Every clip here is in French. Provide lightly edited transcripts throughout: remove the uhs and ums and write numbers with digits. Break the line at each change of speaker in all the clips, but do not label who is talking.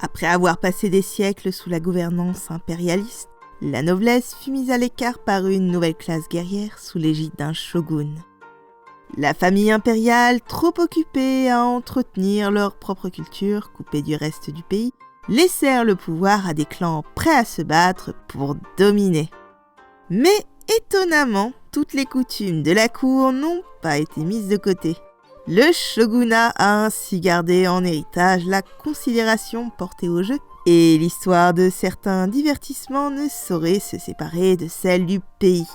Après avoir passé des siècles sous la gouvernance impérialiste, la noblesse fut mise à l'écart par une nouvelle classe guerrière sous l'égide d'un shogun. La famille impériale, trop occupée à entretenir leur propre culture, coupée du reste du pays, laissèrent le pouvoir à des clans prêts à se battre pour dominer. Mais étonnamment, toutes les coutumes de la cour n'ont pas été mises de côté. Le shogunat a ainsi gardé en héritage la considération portée au jeu, et l'histoire de certains divertissements ne saurait se séparer de celle du pays.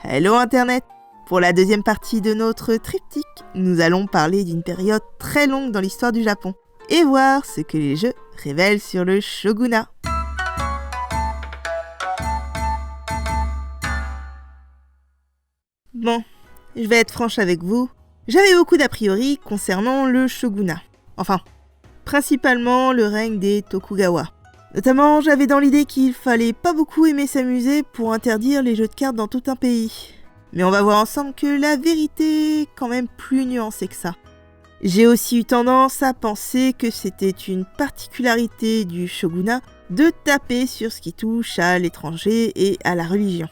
Hello Internet! Pour la deuxième partie de notre triptyque, nous allons parler d'une période très longue dans l'histoire du Japon et voir ce que les jeux révèlent sur le shogunat. Bon, je vais être franche avec vous, j'avais beaucoup d'a priori concernant le shogunat. Enfin, principalement le règne des Tokugawa. Notamment, j'avais dans l'idée qu'il fallait pas beaucoup aimer s'amuser pour interdire les jeux de cartes dans tout un pays. Mais on va voir ensemble que la vérité est quand même plus nuancée que ça. J'ai aussi eu tendance à penser que c'était une particularité du shogunat de taper sur ce qui touche à l'étranger et à la religion.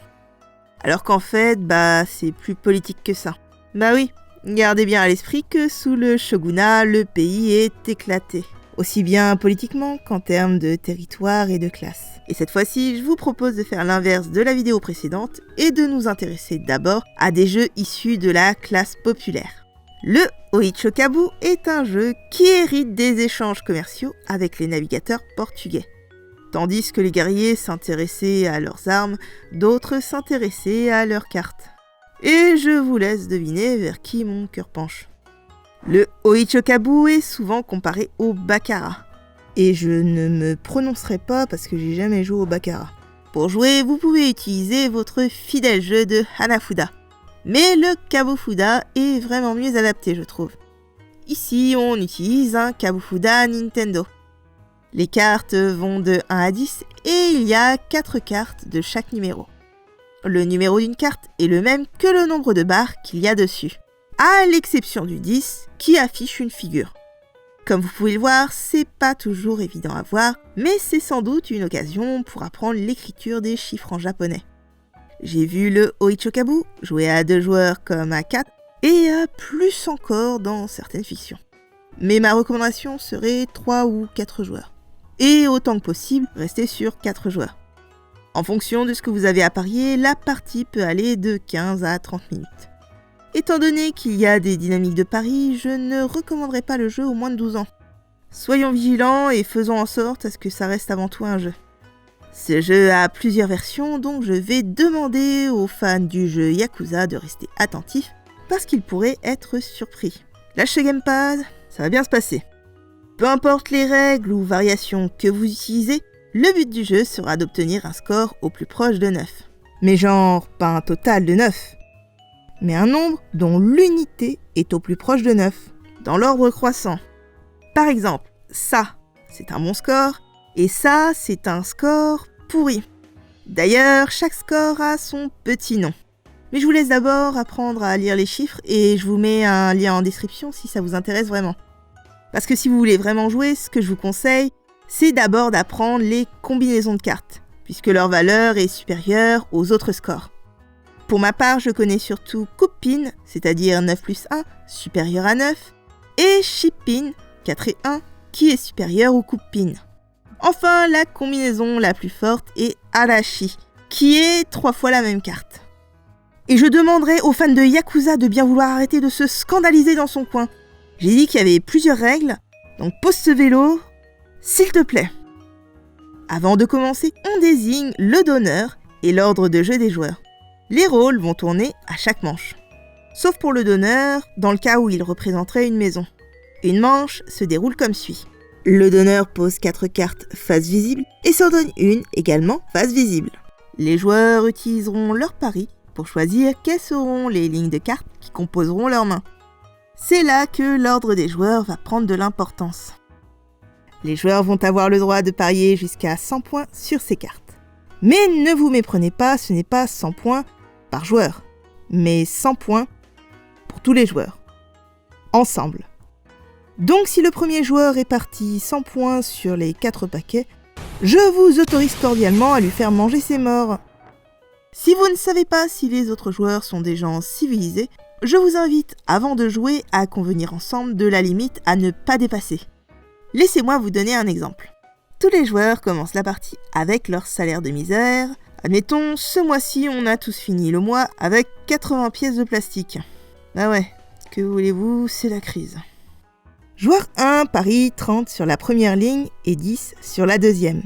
Alors qu'en fait, c'est plus politique que ça. Oui, gardez bien à l'esprit que sous le shogunat, le pays est éclaté. Aussi bien politiquement qu'en termes de territoire et de classe. Et cette fois-ci, je vous propose de faire l'inverse de la vidéo précédente et de nous intéresser d'abord à des jeux issus de la classe populaire. Le Oichokabu est un jeu qui hérite des échanges commerciaux avec les navigateurs portugais. Tandis que les guerriers s'intéressaient à leurs armes, d'autres s'intéressaient à leurs cartes. Et je vous laisse deviner vers qui mon cœur penche. Le Oichokabu est souvent comparé au baccarat. Et je ne me prononcerai pas parce que j'ai jamais joué au baccarat. Pour jouer, vous pouvez utiliser votre fidèle jeu de Hanafuda. Mais le Kabufuda est vraiment mieux adapté, je trouve. Ici, on utilise un Kabufuda Nintendo. Les cartes vont de 1 à 10 et il y a 4 cartes de chaque numéro. Le numéro d'une carte est le même que le nombre de barres qu'il y a dessus, à l'exception du 10 qui affiche une figure. Comme vous pouvez le voir, c'est pas toujours évident à voir, mais c'est sans doute une occasion pour apprendre l'écriture des chiffres en japonais. J'ai vu le Oichokabu jouer à 2 joueurs comme à 4 et à plus encore dans certaines fictions. Mais ma recommandation serait 3 ou 4 joueurs. Et autant que possible, rester sur 4 joueurs. En fonction de ce que vous avez à parier, la partie peut aller de 15 à 30 minutes. Étant donné qu'il y a des dynamiques de pari, je ne recommanderais pas le jeu aux moins de 12 ans. Soyons vigilants et faisons en sorte à ce que ça reste avant tout un jeu. Ce jeu a plusieurs versions, donc je vais demander aux fans du jeu Yakuza de rester attentifs, parce qu'ils pourraient être surpris. Lâchez le gamepad, ça va bien se passer. Peu importe les règles ou variations que vous utilisez, le but du jeu sera d'obtenir un score au plus proche de 9. Mais genre, pas un total de 9. Mais un nombre dont l'unité est au plus proche de 9, dans l'ordre croissant. Par exemple, ça, c'est un bon score, et ça, c'est un score pourri. D'ailleurs, chaque score a son petit nom. Mais je vous laisse d'abord apprendre à lire les chiffres, et je vous mets un lien en description si ça vous intéresse vraiment. Parce que si vous voulez vraiment jouer, ce que je vous conseille, c'est d'abord d'apprendre les combinaisons de cartes, puisque leur valeur est supérieure aux autres scores. Pour ma part, je connais surtout Coupe-Pin, c'est-à-dire 9 plus 1, supérieur à 9, et Chip-Pin, 4 et 1, qui est supérieur au Coupe-Pin. Enfin, la combinaison la plus forte est Arashi, qui est 3 fois la même carte. Et je demanderai aux fans de Yakuza de bien vouloir arrêter de se scandaliser dans son coin. J'ai dit qu'il y avait plusieurs règles, donc pose ce vélo, s'il te plaît. Avant de commencer, on désigne le donneur et l'ordre de jeu des joueurs. Les rôles vont tourner à chaque manche. Sauf pour le donneur, dans le cas où il représenterait une maison. Une manche se déroule comme suit. Le donneur pose 4 cartes face visible et s'en donne une également face visible. Les joueurs utiliseront leur pari pour choisir quelles seront les lignes de cartes qui composeront leur main. C'est là que l'ordre des joueurs va prendre de l'importance. Les joueurs vont avoir le droit de parier jusqu'à 100 points sur ces cartes. Mais ne vous méprenez pas, ce n'est pas 100 points par joueur, mais 100 points pour tous les joueurs. Ensemble. Donc si le premier joueur est parti 100 points sur les 4 paquets, je vous autorise cordialement à lui faire manger ses morts. Si vous ne savez pas si les autres joueurs sont des gens civilisés, je vous invite, avant de jouer, à convenir ensemble de la limite à ne pas dépasser. Laissez-moi vous donner un exemple. Tous les joueurs commencent la partie avec leur salaire de misère. Admettons, ce mois-ci, on a tous fini le mois avec 80 pièces de plastique. Bah ouais, que voulez-vous, c'est la crise. Joueur 1 parie 30 sur la première ligne et 10 sur la deuxième.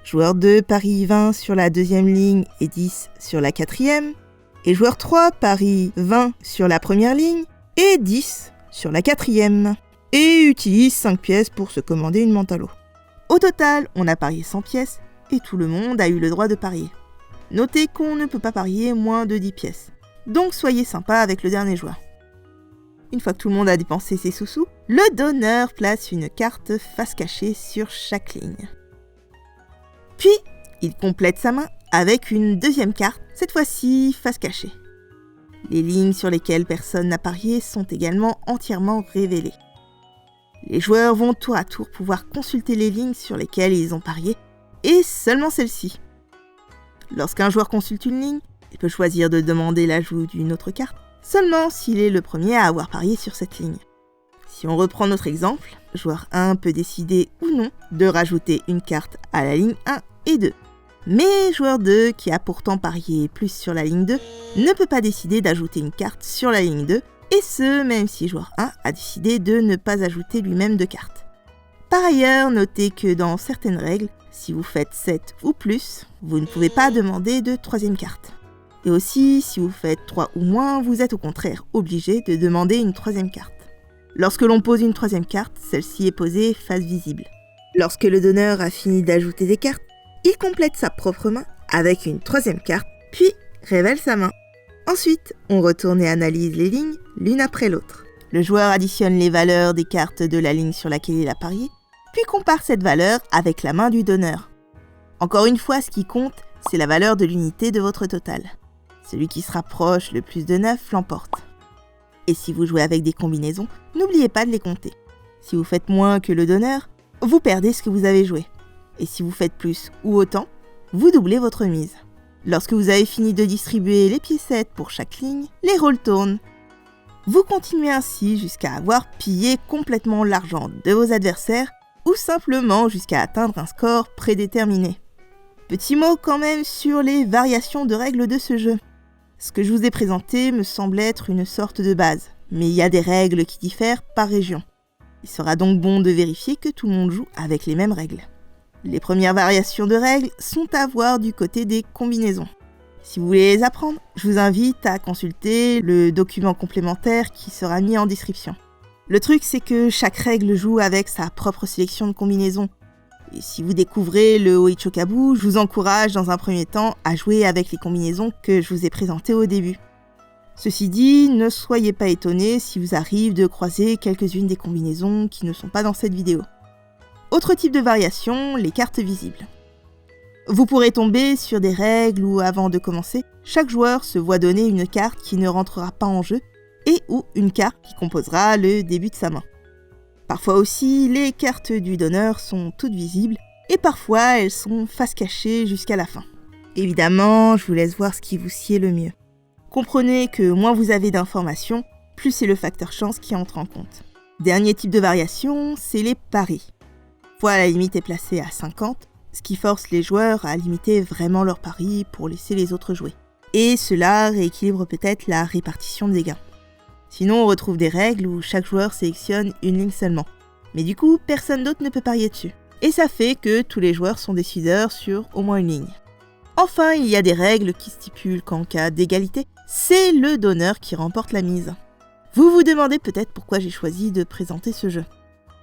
Joueur 2 parie 20 sur la deuxième ligne et 10 sur la quatrième. Et joueur 3 parie 20 sur la première ligne et 10 sur la quatrième. Et utilise 5 pièces pour se commander une menthe à l'eau. Au total, on a parié 100 pièces et tout le monde a eu le droit de parier. Notez qu'on ne peut pas parier moins de 10 pièces. Donc soyez sympa avec le dernier joueur. Une fois que tout le monde a dépensé ses sous-sous, le donneur place une carte face cachée sur chaque ligne. Puis, il complète sa main avec une deuxième carte, cette fois-ci face cachée. Les lignes sur lesquelles personne n'a parié sont également entièrement révélées. Les joueurs vont tour à tour pouvoir consulter les lignes sur lesquelles ils ont parié, et seulement celle-ci. Lorsqu'un joueur consulte une ligne, il peut choisir de demander l'ajout d'une autre carte, seulement s'il est le premier à avoir parié sur cette ligne. Si on reprend notre exemple, joueur 1 peut décider ou non de rajouter une carte à la ligne 1 et 2. Mais joueur 2, qui a pourtant parié plus sur la ligne 2, ne peut pas décider d'ajouter une carte sur la ligne 2, et ce, même si joueur 1 a décidé de ne pas ajouter lui-même de carte. Par ailleurs, notez que dans certaines règles, si vous faites 7 ou plus, vous ne pouvez pas demander de troisième carte. Et aussi, si vous faites 3 ou moins, vous êtes au contraire obligé de demander une troisième carte. Lorsque l'on pose une troisième carte, celle-ci est posée face visible. Lorsque le donneur a fini d'ajouter des cartes, il complète sa propre main avec une troisième carte, puis révèle sa main. Ensuite, on retourne et analyse les lignes l'une après l'autre. Le joueur additionne les valeurs des cartes de la ligne sur laquelle il a parié, puis compare cette valeur avec la main du donneur. Encore une fois, ce qui compte, c'est la valeur de l'unité de votre total. Celui qui se rapproche le plus de 9 l'emporte. Et si vous jouez avec des combinaisons, n'oubliez pas de les compter. Si vous faites moins que le donneur, vous perdez ce que vous avez joué. Et si vous faites plus ou autant, vous doublez votre mise. Lorsque vous avez fini de distribuer les piécettes pour chaque ligne, les rôles tournent. Vous continuez ainsi jusqu'à avoir pillé complètement l'argent de vos adversaires ou simplement jusqu'à atteindre un score prédéterminé. Petit mot quand même sur les variations de règles de ce jeu. Ce que je vous ai présenté me semble être une sorte de base, mais il y a des règles qui diffèrent par région. Il sera donc bon de vérifier que tout le monde joue avec les mêmes règles. Les premières variations de règles sont à voir du côté des combinaisons. Si vous voulez les apprendre, je vous invite à consulter le document complémentaire qui sera mis en description. Le truc, c'est que chaque règle joue avec sa propre sélection de combinaisons. Et si vous découvrez le Oichokabu, je vous encourage dans un premier temps à jouer avec les combinaisons que je vous ai présentées au début. Ceci dit, ne soyez pas étonnés si vous arrive de croiser quelques-unes des combinaisons qui ne sont pas dans cette vidéo. Autre type de variation, les cartes visibles. Vous pourrez tomber sur des règles où, avant de commencer, chaque joueur se voit donner une carte qui ne rentrera pas en jeu et ou une carte qui composera le début de sa main. Parfois aussi, les cartes du donneur sont toutes visibles et parfois elles sont face cachée jusqu'à la fin. Évidemment, je vous laisse voir ce qui vous sied le mieux. Comprenez que moins vous avez d'informations, plus c'est le facteur chance qui entre en compte. Dernier type de variation, c'est les paris. Fois la limite est placée à 50, ce qui force les joueurs à limiter vraiment leurs paris pour laisser les autres jouer. Et cela rééquilibre peut-être la répartition des gains. Sinon, on retrouve des règles où chaque joueur sélectionne une ligne seulement. Mais du coup, personne d'autre ne peut parier dessus. Et ça fait que tous les joueurs sont décideurs sur au moins une ligne. Enfin, il y a des règles qui stipulent qu'en cas d'égalité, c'est le donneur qui remporte la mise. Vous vous demandez peut-être pourquoi j'ai choisi de présenter ce jeu.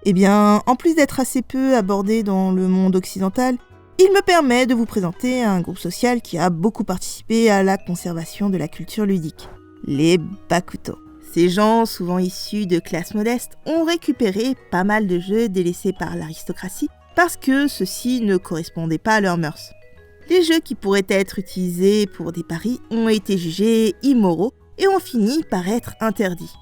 Eh bien, en plus d'être assez peu abordé dans le monde occidental, il me permet de vous présenter un groupe social qui a beaucoup participé à la conservation de la culture ludique, les Bakuto. Ces gens, souvent issus de classes modestes, ont récupéré pas mal de jeux délaissés par l'aristocratie parce que ceux-ci ne correspondaient pas à leurs mœurs. Les jeux qui pourraient être utilisés pour des paris ont été jugés immoraux et ont fini par être interdits.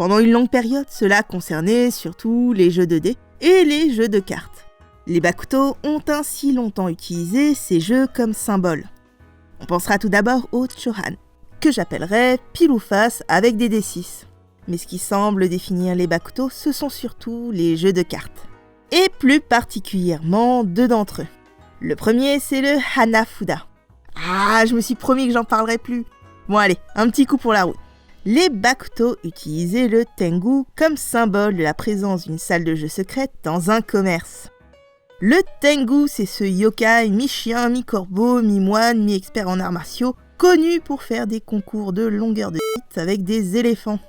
Pendant une longue période, cela concernait surtout les jeux de dés et les jeux de cartes. Les Bakuto ont ainsi longtemps utilisé ces jeux comme symbole. On pensera tout d'abord au Chohan, que j'appellerais pile ou face avec des D6. Mais ce qui semble définir les Bakuto, ce sont surtout les jeux de cartes. Et plus particulièrement deux d'entre eux. Le premier, c'est le Hanafuda. Ah, je me suis promis que j'en parlerai plus. Bon allez, un petit coup pour la route. Les Bakuto utilisaient le Tengu comme symbole de la présence d'une salle de jeu secrète dans un commerce. Le Tengu, c'est ce yokai mi-chien, mi-corbeau, mi-moine, mi-expert en arts martiaux, connu pour faire des concours de longueur de bite avec des éléphants.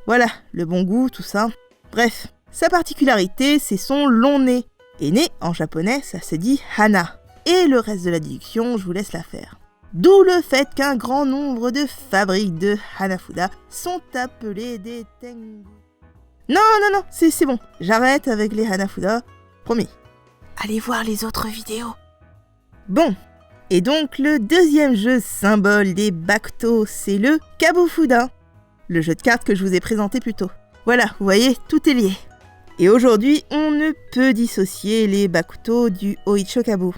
Voilà, le bon goût, tout ça. Bref, sa particularité, c'est son long nez. Et nez, en japonais, ça se dit hana. Et le reste de la déduction, je vous laisse la faire. D'où le fait qu'un grand nombre de fabriques de Hanafuda sont appelées des Tengu. Non, c'est bon, j'arrête avec les Hanafuda, promis. Allez voir les autres vidéos. Bon, et donc le deuxième jeu symbole des Bakuto, c'est le Kabufuda, le jeu de cartes que je vous ai présenté plus tôt. Voilà, vous voyez, tout est lié. Et aujourd'hui, on ne peut dissocier les Bakuto du Oichokabu.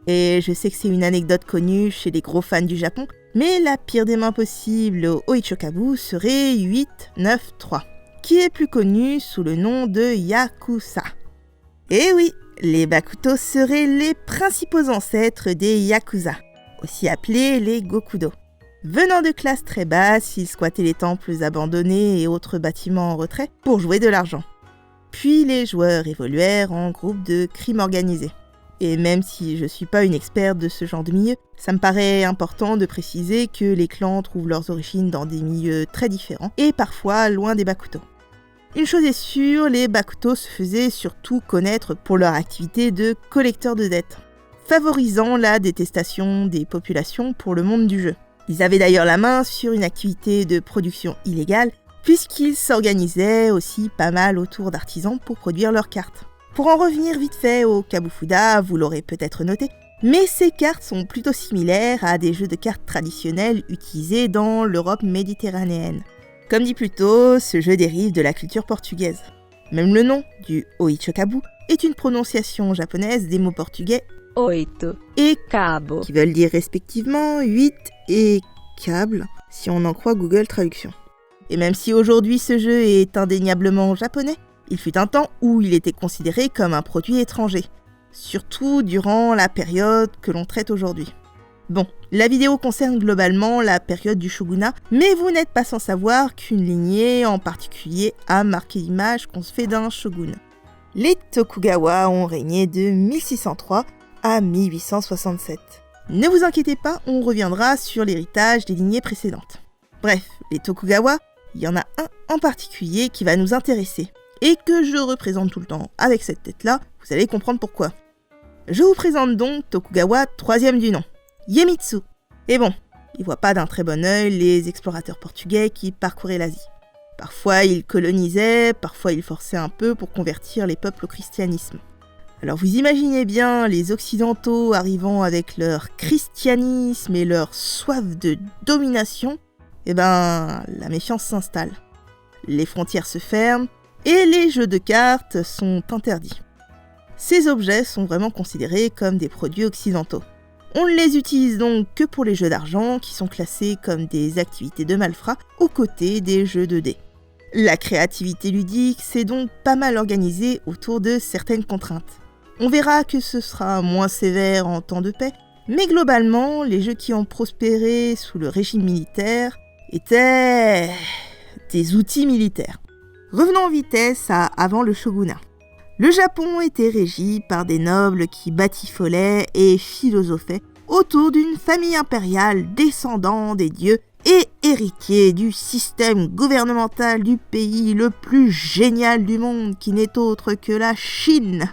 Et je sais que c'est une anecdote connue chez les gros fans du Japon, mais la pire des mains possible au Oichokabu serait 893, qui est plus connu sous le nom de Yakuza. Et oui, les Bakuto seraient les principaux ancêtres des Yakuza, aussi appelés les Gokudo. Venant de classes très basses, ils squattaient les temples abandonnés et autres bâtiments en retrait pour jouer de l'argent. Puis les joueurs évoluèrent en groupes de crime organisé. Et même si je suis pas une experte de ce genre de milieu, ça me paraît important de préciser que les clans trouvent leurs origines dans des milieux très différents et parfois loin des Bakuto. Une chose est sûre, les Bakuto se faisaient surtout connaître pour leur activité de collecteurs de dettes, favorisant la détestation des populations pour le monde du jeu. Ils avaient d'ailleurs la main sur une activité de production illégale, puisqu'ils s'organisaient aussi pas mal autour d'artisans pour produire leurs cartes. Pour en revenir vite fait au Kabufuda, vous l'aurez peut-être noté, mais ces cartes sont plutôt similaires à des jeux de cartes traditionnels utilisés dans l'Europe méditerranéenne. Comme dit plus tôt, ce jeu dérive de la culture portugaise. Même le nom du Oichokabu est une prononciation japonaise des mots portugais oito et cabo, qui veulent dire respectivement 8 et câble, si on en croit Google Traduction. Et même si aujourd'hui ce jeu est indéniablement japonais, il fut un temps où il était considéré comme un produit étranger, surtout durant la période que l'on traite aujourd'hui. Bon, la vidéo concerne globalement la période du shogunat, mais vous n'êtes pas sans savoir qu'une lignée en particulier a marqué l'image qu'on se fait d'un shogun. Les Tokugawa ont régné de 1603 à 1867. Ne vous inquiétez pas, on reviendra sur l'héritage des lignées précédentes. Bref, les Tokugawa, il y en a un en particulier qui va nous intéresser, et que je représente tout le temps avec cette tête-là, vous allez comprendre pourquoi. Je vous présente donc Tokugawa, troisième du nom, Iemitsu. Et bon, il voit pas d'un très bon œil les explorateurs portugais qui parcouraient l'Asie. Parfois ils colonisaient, parfois ils forçaient un peu pour convertir les peuples au christianisme. Alors vous imaginez bien les occidentaux arrivant avec leur christianisme et leur soif de domination, et ben la méfiance s'installe. Les frontières se ferment et les jeux de cartes sont interdits. Ces objets sont vraiment considérés comme des produits occidentaux. On ne les utilise donc que pour les jeux d'argent qui sont classés comme des activités de malfrats aux côtés des jeux de dés. La créativité ludique s'est donc pas mal organisée autour de certaines contraintes. On verra que ce sera moins sévère en temps de paix, mais globalement, les jeux qui ont prospéré sous le régime militaire étaient des outils militaires. Revenons en vitesse à avant le shogunat. Le Japon était régi par des nobles qui batifolaient et philosophaient autour d'une famille impériale descendant des dieux et héritier du système gouvernemental du pays le plus génial du monde qui n'est autre que la Chine.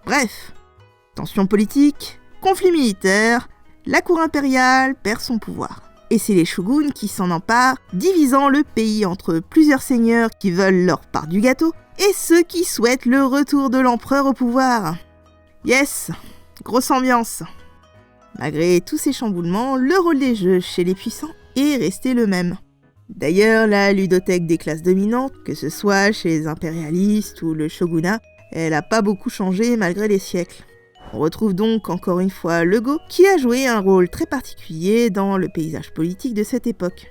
Bref, tension politique, conflit militaire, la cour impériale perd son pouvoir. Et c'est les shoguns qui s'en emparent, divisant le pays entre plusieurs seigneurs qui veulent leur part du gâteau et ceux qui souhaitent le retour de l'empereur au pouvoir. Yes, grosse ambiance. Malgré tous ces chamboulements, le rôle des jeux chez les puissants est resté le même. D'ailleurs, la ludothèque des classes dominantes, que ce soit chez les impérialistes ou le shogunat, elle n'a pas beaucoup changé malgré les siècles. On retrouve donc encore une fois le Go, qui a joué un rôle très particulier dans le paysage politique de cette époque.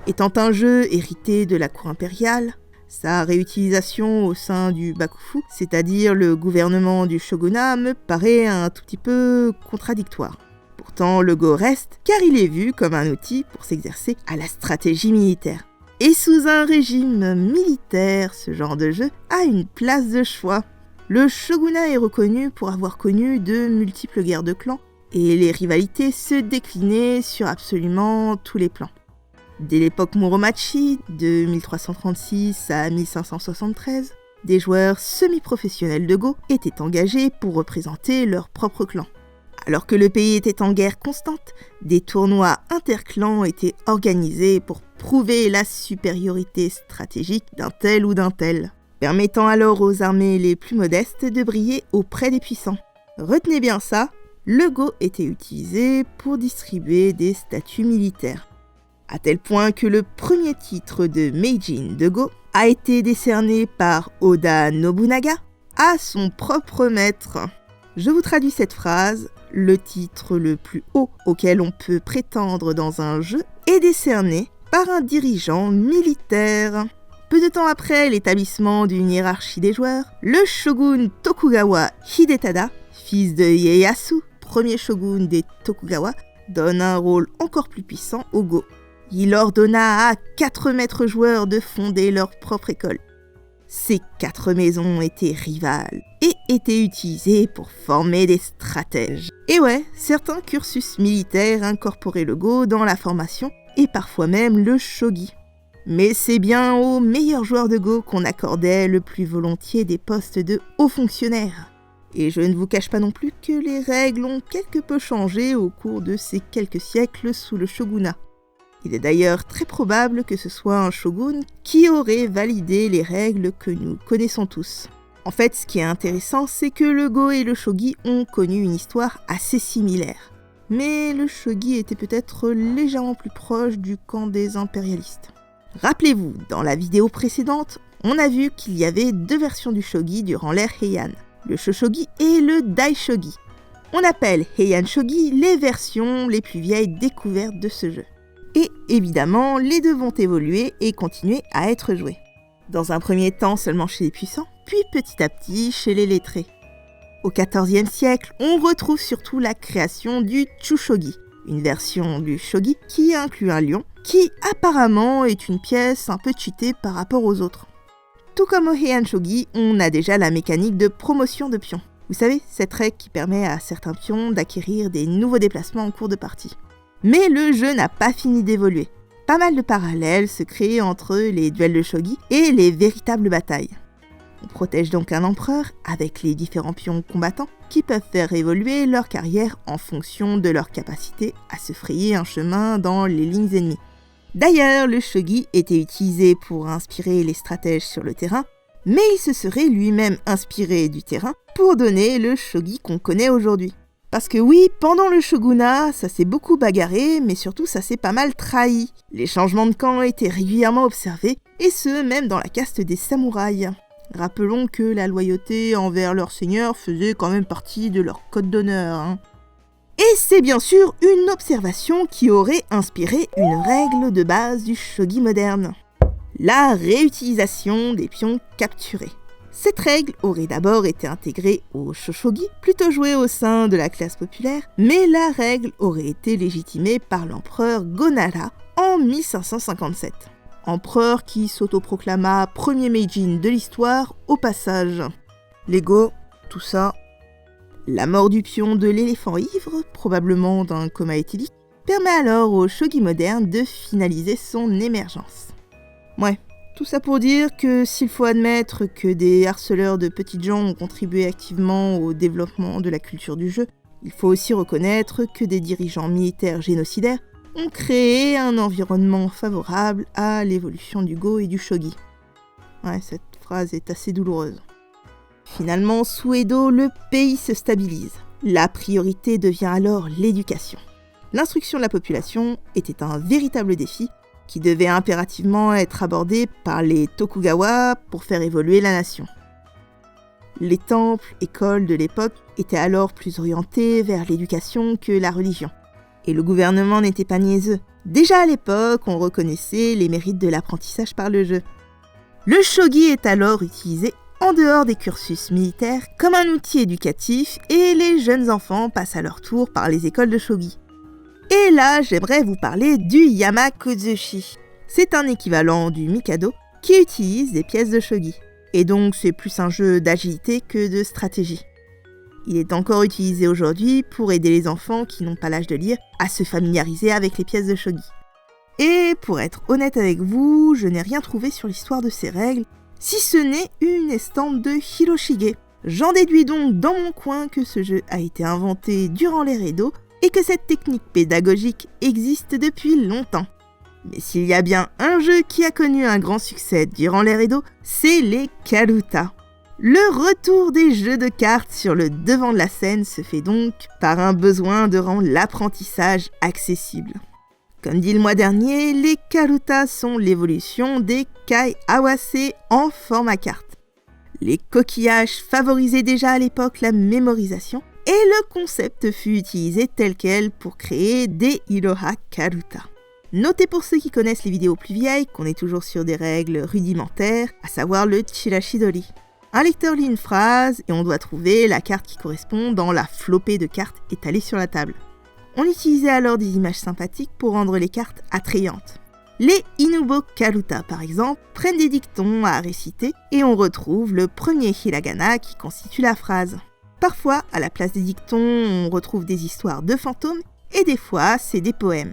Étant un jeu hérité de la cour impériale, sa réutilisation au sein du Bakufu, c'est-à-dire le gouvernement du shogunat, me paraît un tout petit peu contradictoire. Pourtant, le Go reste, car il est vu comme un outil pour s'exercer à la stratégie militaire. Et sous un régime militaire, ce genre de jeu a une place de choix. Le shogunat est reconnu pour avoir connu de multiples guerres de clans, et les rivalités se déclinaient sur absolument tous les plans. Dès l'époque Muromachi, de 1336 à 1573, des joueurs semi-professionnels de Go étaient engagés pour représenter leur propre clan. Alors que le pays était en guerre constante, des tournois interclans étaient organisés pour prouver la supériorité stratégique d'un tel ou d'un tel, permettant alors aux armées les plus modestes de briller auprès des puissants. Retenez bien ça, le Go était utilisé pour distribuer des statuts militaires. À tel point que le premier titre de Meijin de Go a été décerné par Oda Nobunaga à son propre maître. Je vous traduis cette phrase, le titre le plus haut auquel on peut prétendre dans un jeu est décerné par un dirigeant militaire. Peu de temps après l'établissement d'une hiérarchie des joueurs, le shogun Tokugawa Hidetada, fils de Ieyasu, premier shogun des Tokugawa, donne un rôle encore plus puissant au Go. Il ordonna à 4 maîtres joueurs de fonder leur propre école. Ces 4 maisons étaient rivales et étaient utilisées pour former des stratèges. Et ouais, certains cursus militaires incorporaient le Go dans la formation et parfois même le shogi. Mais c'est bien aux meilleurs joueurs de Go qu'on accordait le plus volontiers des postes de hauts fonctionnaires. Et je ne vous cache pas non plus que les règles ont quelque peu changé au cours de ces quelques siècles sous le shogunat. Il est d'ailleurs très probable que ce soit un shogun qui aurait validé les règles que nous connaissons tous. En fait, ce qui est intéressant, c'est que le Go et le shogi ont connu une histoire assez similaire. Mais le shogi était peut-être légèrement plus proche du camp des impérialistes. Rappelez-vous, dans la vidéo précédente, on a vu qu'il y avait 2 versions du shogi durant l'ère Heian, le Shoshogi et le Daishogi. On appelle Heian Shogi les versions les plus vieilles découvertes de ce jeu. Et évidemment, les deux vont évoluer et continuer à être joués. Dans un premier temps seulement chez les puissants, puis petit à petit chez les lettrés. Au XIVe siècle, on retrouve surtout la création du Chushogi, une version du shogi qui inclut un lion, qui apparemment est une pièce un peu cheatée par rapport aux autres. Tout comme au Heian Shogi, on a déjà la mécanique de promotion de pions. Vous savez, cette règle qui permet à certains pions d'acquérir des nouveaux déplacements en cours de partie. Mais le jeu n'a pas fini d'évoluer. Pas mal de parallèles se créent entre les duels de shogi et les véritables batailles. On protège donc un empereur avec les différents pions combattants qui peuvent faire évoluer leur carrière en fonction de leur capacité à se frayer un chemin dans les lignes ennemies. D'ailleurs, le shogi était utilisé pour inspirer les stratèges sur le terrain, mais il se serait lui-même inspiré du terrain pour donner le shogi qu'on connaît aujourd'hui. Parce que oui, pendant le shogunat, ça s'est beaucoup bagarré, mais surtout ça s'est pas mal trahi. Les changements de camp étaient régulièrement observés, et ce, même dans la caste des samouraïs. Rappelons que la loyauté envers leur seigneur faisait quand même partie de leur code d'honneur. Et c'est bien sûr une observation qui aurait inspiré une règle de base du shogi moderne. La réutilisation des pions capturés. Cette règle aurait d'abord été intégrée au shoshogi, plutôt joué au sein de la classe populaire, mais la règle aurait été légitimée par l'empereur Go-Nara en 1557. Empereur qui s'autoproclama premier Meijin de l'histoire au passage. Les Go, tout ça. La mort du pion de l'éléphant ivre, probablement d'un coma éthylique, permet alors au shogi moderne de finaliser son émergence. Ouais. Tout ça pour dire que s'il faut admettre que des harceleurs de petites gens ont contribué activement au développement de la culture du jeu, il faut aussi reconnaître que des dirigeants militaires génocidaires ont créé un environnement favorable à l'évolution du Go et du shogi. Ouais, cette phrase est assez douloureuse. Finalement, sous Edo, le pays se stabilise. La priorité devient alors l'éducation. L'instruction de la population était un véritable défi qui devait impérativement être abordé par les Tokugawa pour faire évoluer la nation. Les temples, écoles de l'époque étaient alors plus orientés vers l'éducation que la religion. Et le gouvernement n'était pas niaiseux. Déjà à l'époque, on reconnaissait les mérites de l'apprentissage par le jeu. Le shogi est alors utilisé en dehors des cursus militaires comme un outil éducatif et les jeunes enfants passent à leur tour par les écoles de shogi. Et là, j'aimerais vous parler du Yamakuzushi. C'est un équivalent du Mikado qui utilise des pièces de shogi. Et donc, c'est plus un jeu d'agilité que de stratégie. Il est encore utilisé aujourd'hui pour aider les enfants qui n'ont pas l'âge de lire à se familiariser avec les pièces de shogi. Et pour être honnête avec vous, je n'ai rien trouvé sur l'histoire de ces règles, si ce n'est une estampe de Hiroshige. J'en déduis donc dans mon coin que ce jeu a été inventé durant l'ère Edo et que cette technique pédagogique existe depuis longtemps. Mais s'il y a bien un jeu qui a connu un grand succès durant l'ère Edo, c'est les Karuta. Le retour des jeux de cartes sur le devant de la scène se fait donc par un besoin de rendre l'apprentissage accessible. Comme dit le mois dernier, les Karuta sont l'évolution des Kai Awase en format carte. Les coquillages favorisaient déjà à l'époque la mémorisation et le concept fut utilisé tel quel pour créer des Iroha Karuta. Notez pour ceux qui connaissent les vidéos plus vieilles qu'on est toujours sur des règles rudimentaires, à savoir le Chirashidori. Un lecteur lit une phrase et on doit trouver la carte qui correspond dans la flopée de cartes étalées sur la table. On utilisait alors des images sympathiques pour rendre les cartes attrayantes. Les Inubo Karuta, par exemple, prennent des dictons à réciter et on retrouve le premier hiragana qui constitue la phrase. Parfois, à la place des dictons, on retrouve des histoires de fantômes et des fois, c'est des poèmes.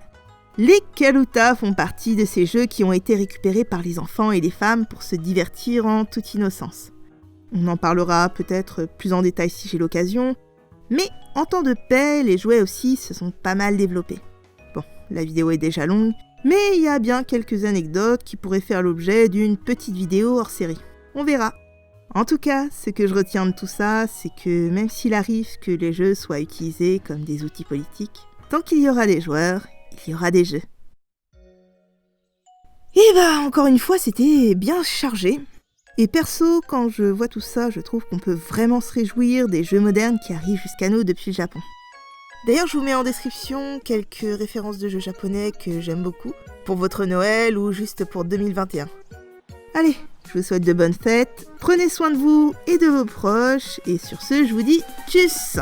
Les Karuta font partie de ces jeux qui ont été récupérés par les enfants et les femmes pour se divertir en toute innocence. On en parlera peut-être plus en détail si j'ai l'occasion, mais en temps de paix, les jouets aussi se sont pas mal développés. Bon, la vidéo est déjà longue, mais il y a bien quelques anecdotes qui pourraient faire l'objet d'une petite vidéo hors série. On verra. En tout cas, ce que je retiens de tout ça, c'est que même s'il arrive que les jeux soient utilisés comme des outils politiques, tant qu'il y aura des joueurs, il y aura des jeux. Et bah, encore une fois, c'était bien chargé. Et perso, quand je vois tout ça, je trouve qu'on peut vraiment se réjouir des jeux modernes qui arrivent jusqu'à nous depuis le Japon. D'ailleurs, je vous mets en description quelques références de jeux japonais que j'aime beaucoup, pour votre Noël ou juste pour 2021. Allez, je vous souhaite de bonnes fêtes, prenez soin de vous et de vos proches, et sur ce, je vous dis tchuss!